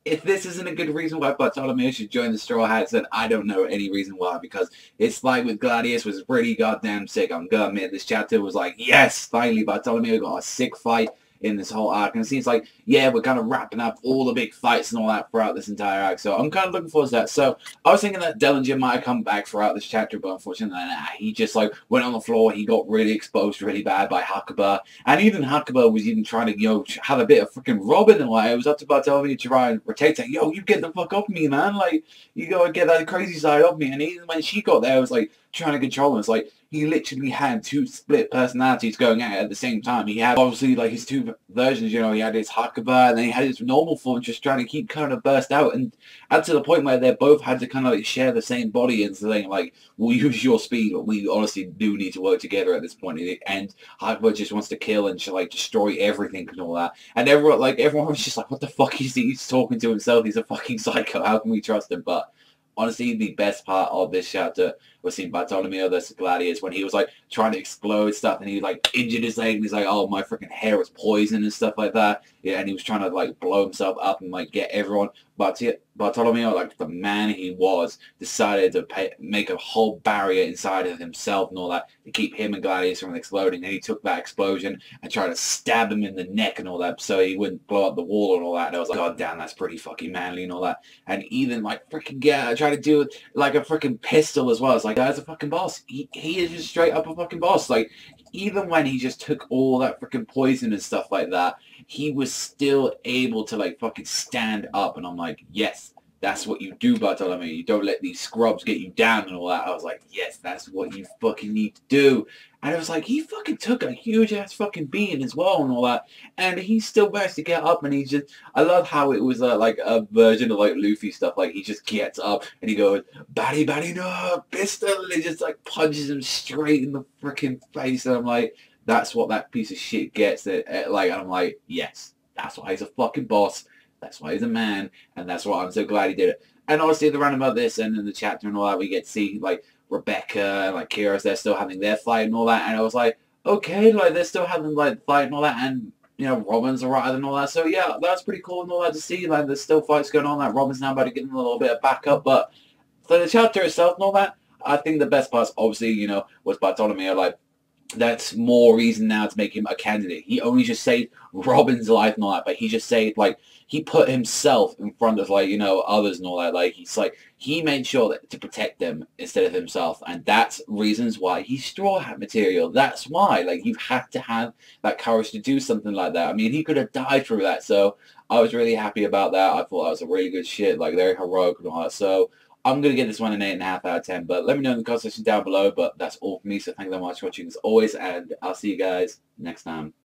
if this isn't a good reason why Bartolomeo should join the Straw Hats, then I don't know any reason why, because it's like with Gladius was pretty goddamn sick. I'm gonna admit, this chapter was like, yes, finally Bartolomeo got a sick fight in this whole arc, and it seems like, yeah, we're kind of wrapping up all the big fights and all that throughout this entire arc, so I'm kind of looking forward to that. So I was thinking that Dellinger might have come back throughout this chapter, but unfortunately, nah, he just like went on the floor. He got really exposed really bad by Hakuba, and even Hakuba was even trying to, have a bit of freaking Robin, and like, it was up to Bartolomeo to try and rotate, saying, yo, you get the fuck off me, man, like, you gotta get that crazy side of me. And even when she got there, it was like trying to control him. It's like he literally had two split personalities going at the same time. He had obviously like his two versions, he had his Hakuba and then he had his normal form, just trying to keep kind of burst out, and up to the point where they both had to kind of like share the same body and saying like, we'll use your speed, but we honestly do need to work together at this point. And Hakuba just wants to kill and like destroy everything and all that. And everyone was just like, what the fuck is he? He's talking to himself. He's a fucking psycho. How can we trust him? But honestly, the best part of this chapter was seeing Bartolomeo versus Gladius when he was like trying to explode stuff and he like injured his leg and he's like, oh, my freaking hair is poison and stuff like that. Yeah, and he was trying to like blow himself up and like get everyone. But Bartolomeo, like the man he was, decided to make a whole barrier inside of himself and all that to keep him and Gladius from exploding. And he took that explosion and tried to stab him in the neck and all that so he wouldn't blow up the wall and all that. And I was like, god damn, that's pretty fucking manly and all that. And even like freaking tried to do like a freaking pistol as well. It's like, guy's a fucking boss. He is just straight up a fucking boss. Like, even when he just took all that freaking poison and stuff like that, he was still able to like fucking stand up. And I'm like, yes, that's what you do, Bartolomeo. You don't let these scrubs get you down and all that. I was like, yes, that's what you fucking need to do. And it was like, he fucking took a huge ass fucking beating as well and all that. And he still managed to get up and he just, I love how it was like a version of like Luffy stuff. Like he just gets up and he goes, batty, no, pistol. And he just like punches him straight in the freaking face. And I'm like, that's what that piece of shit gets. And I'm like, yes, that's why he's a fucking boss. That's why he's a man. And that's why I'm so glad he did it. And honestly, the random about this and in the chapter and all that, we get to see like Rebecca and like Kira's, they're still having their fight and all that. And I was like, okay, like they're still having like fight and all that. And, Robin's alright and all that. So yeah, that's pretty cool and all that to see. Like there's still fights going on. Like Robin's now about to get a little bit of backup. But for the chapter itself and all that, I think the best parts, obviously, was Bartolomeo. Like, that's more reason now to make him a candidate. He only just saved Robin's life and all that, but he just saved, like, he put himself in front of, like, others and all that. Like, he made sure that to protect them instead of himself, and that's reasons why he's Straw Hat material. That's why, like, you have to have that courage to do something like that. I mean, he could have died through that, so I was really happy about that. I thought that was a really good shit, like, very heroic and all that, so I'm going to give this one an 8.5 out of 10, but let me know in the comment section down below. But that's all for me, so thank you very much for watching as always, and I'll see you guys next time.